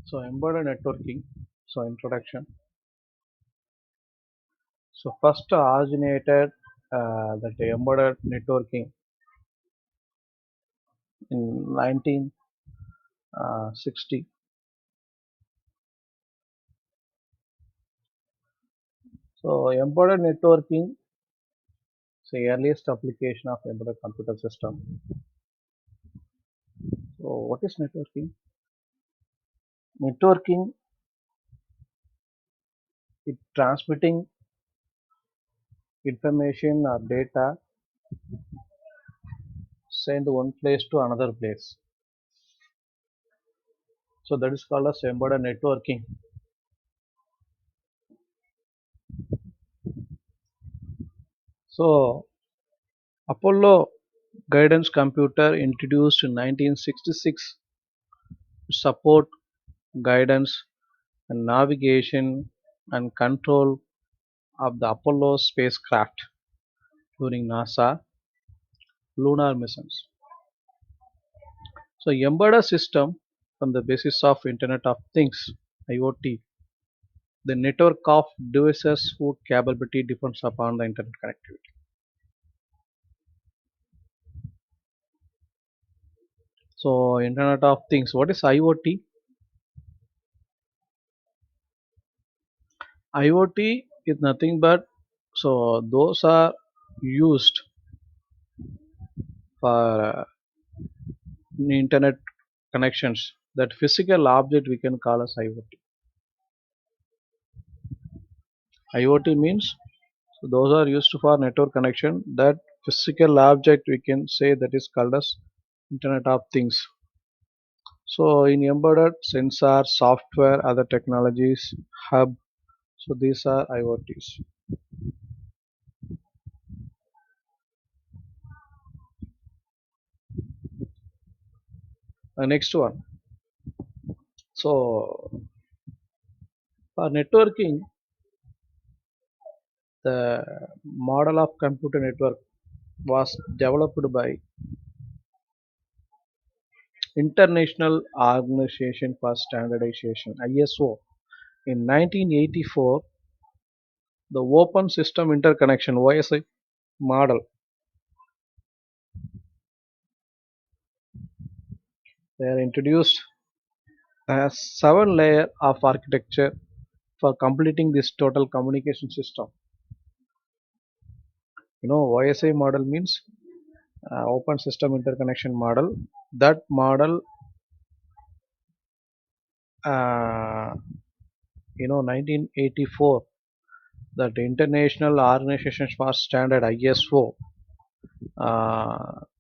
So embedded networking. So introduction. So first originated that embedded networking in 1960. So embedded networking is the earliest application of embedded computer system. So what is networking? Networking is transmitting information or data sent one place to another place. So that is called as embedded networking. So Apollo guidance computer introduced in 1966 to support guidance and navigation and control of the Apollo spacecraft during NASA lunar missions. So embedded system from the basis of Internet of Things IoT. The network of devices whose capability depends upon the internet connectivity. So Internet of Things. What is IoT? IoT is nothing but so those are used for internet connections. That physical object we can call as IoT. IoT means so those are used for network connection. That physical object we can say that is called as Internet of Things. So in embedded sensor, software, other technologies, hub. So these are IoTs. Next one. So for networking, the model of computer network was developed by International Organization for Standardization (ISO) in 1984. The Open System Interconnection (OSI) model. They are introduced as seven layer of architecture for completing this total communication system. OSI model means Open System Interconnection model. That model, uh, 1984, that International Organization for Standard (ISO),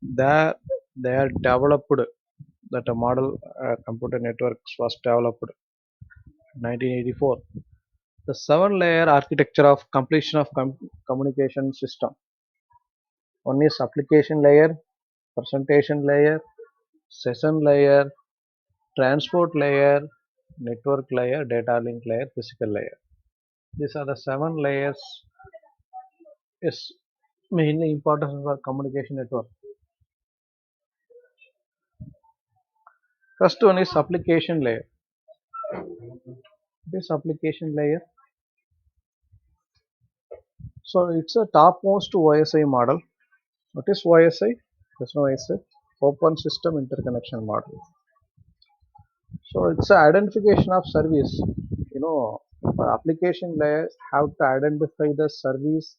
there they are developed that a model computer networks was developed in 1984. The seven layer architecture of completion of communication system. One is application layer, presentation layer, session layer, transport layer, network layer, data link layer, physical layer. These are the seven layers is mainly important for communication network. First one is application layer. This application layer, so it's a topmost OSI model. What is OSI? There's no OSI. Open System Interconnection Model. So it's an identification of service. For application layer have to identify the service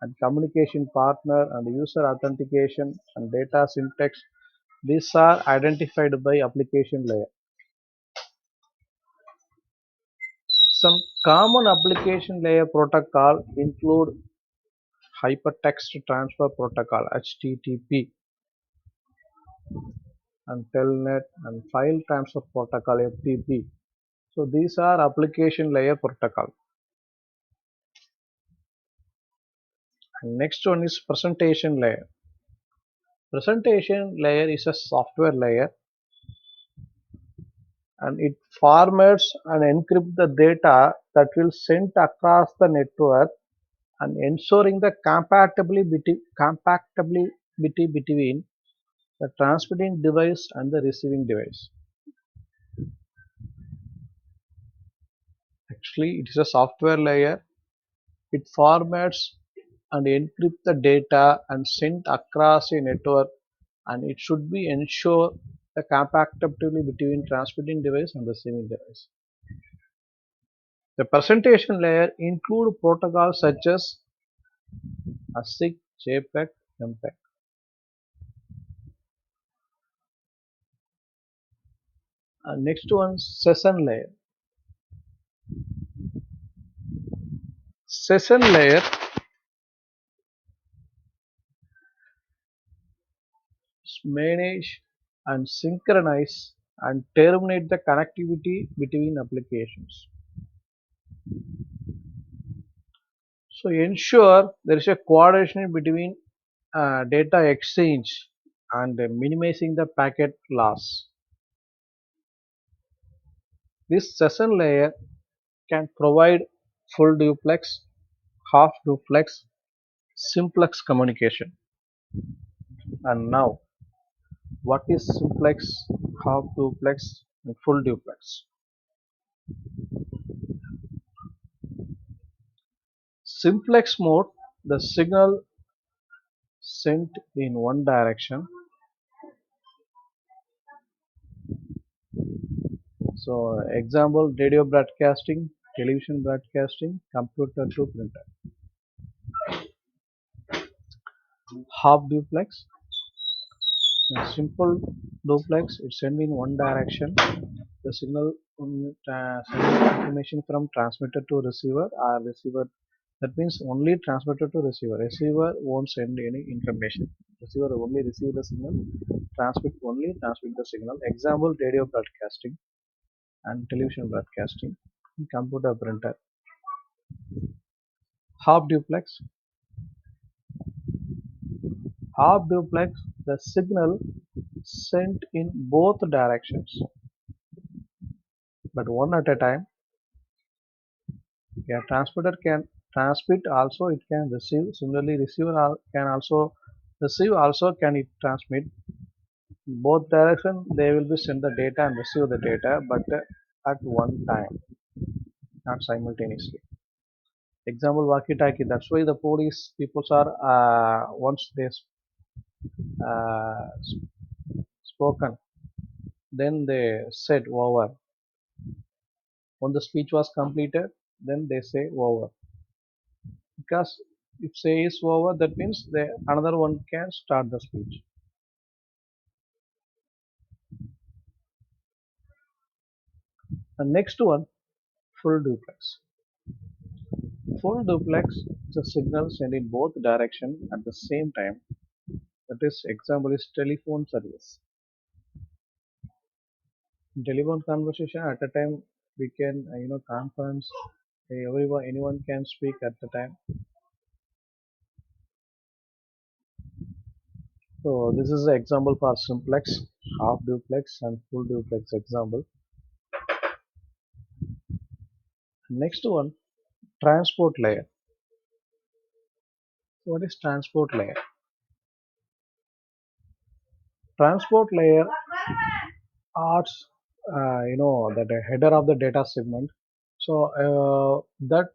and communication partner and user authentication and data syntax. These are identified by application layer. Some common application layer protocol include Hypertext Transfer Protocol (HTTP) and Telnet and File Transfer Protocol (FTP). So these are application layer protocol. And next one is presentation layer. Presentation layer is a software layer and it formats and encrypts the data that will send across the network and ensuring the compatibility between the transmitting device and the receiving device. Actually, it is a software layer. It formats and encrypt the data and sent across a network, and it should be ensure the compatibility between transmitting device and receiving device. The presentation layer include protocols such as ASIC, JPEG, MPEG. And next one, session layer. Session layer manage and synchronize and terminate the connectivity between applications. So ensure there is a coordination between data exchange and minimizing the packet loss. This session layer can provide full duplex, half duplex, simplex communication. And now, what is simplex, half duplex, and full duplex? Simplex mode, the signal sent in one direction. So, example, radio broadcasting, television broadcasting, computer to printer. Half duplex, a simple duplex, it's sent in one direction. The signal sending information from transmitter to receiver or receiver. That means only transmitter to receiver. Receiver won't send any information. Receiver only receive the signal, transmit the signal. Example, radio broadcasting and television broadcasting, computer printer. Half duplex. Half duplex, the signal sent in both directions, but one at a time. Yeah, transmitter can transmit also, it can receive. Similarly, receiver can also receive, also can it transmit. Both direction they will be send the data and receive the data, but at one time, not simultaneously. Example, walkie-talkie. That's why the police people are once they uh, spoken, then they said over. When the speech was completed, then they say over. Because if say is over, that means the another one can start the speech. The next one, full duplex. Full duplex is a signal sent in both direction at the same time. That is, example is telephone service. In telephone conversation at a time we can conference, everyone anyone can speak at the time. So this is the example for simplex, half duplex and full duplex example. Next one, transport layer. What is transport layer? Transport layer adds that a header of the data segment. So that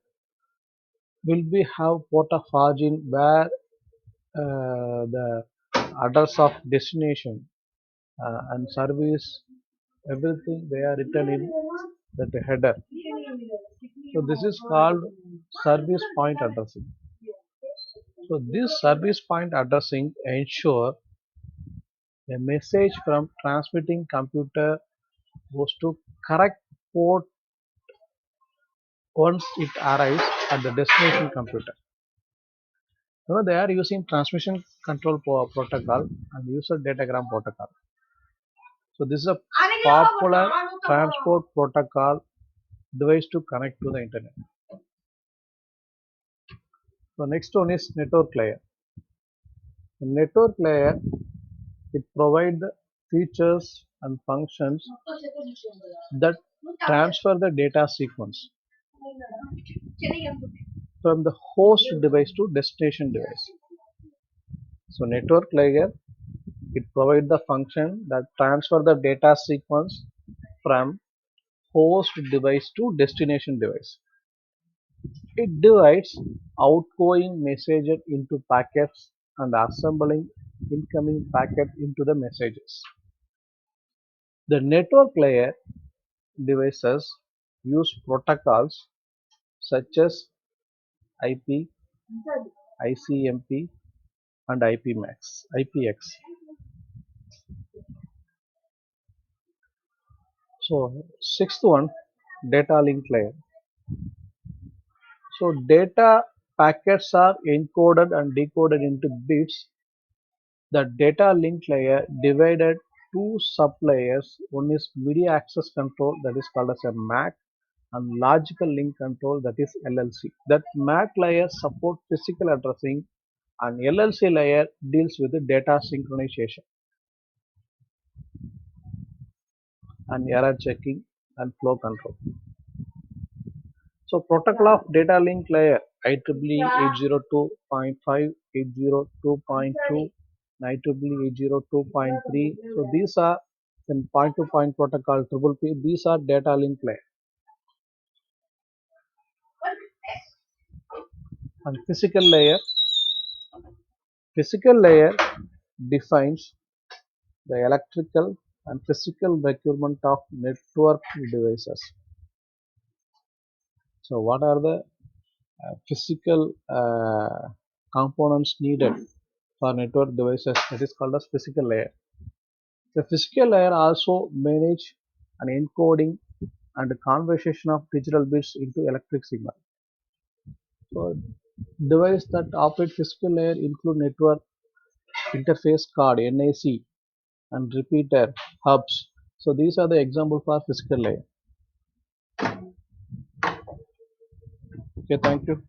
will be have port of origin where the address of destination and service, everything they are written in that header. So this is called service point addressing. So this service point addressing ensure a message from transmitting computer goes to correct port once it arrives at the destination computer. They are using transmission control protocol and user datagram protocol. So this is a popular transport protocol device to connect to the internet. So next one is network layer. The network layer, it provides the features and functions that transfer the data sequence from the host device to destination device. So network layer, it provides the function that transfer the data sequence from host device to destination device. It divides outgoing messages into packets and assembling incoming packet into the messages. The network layer devices use protocols such as IP, ICMP, and IPX. So sixth one, data link layer. So data packets are encoded and decoded into bits. The data link layer divided two sublayers. One is media access control, that is called as a MAC, and logical link control, that is LLC. That MAC layer support physical addressing and LLC layer deals with the data synchronization and error checking and flow control. So protocol of data link layer IEEE 802.5, 802.2, IEEE 802.3. So these are then point to point protocol triple P. These are data link layer. And physical layer defines the electrical and physical requirement of network devices. So what are the physical components needed for network devices? That is called as physical layer. The physical layer also manage an encoding and conversion of digital bits into electric signal. So devices that operate physical layer include network interface card NIC and repeater hubs. So these are the example for physical layer. Okay, thank you.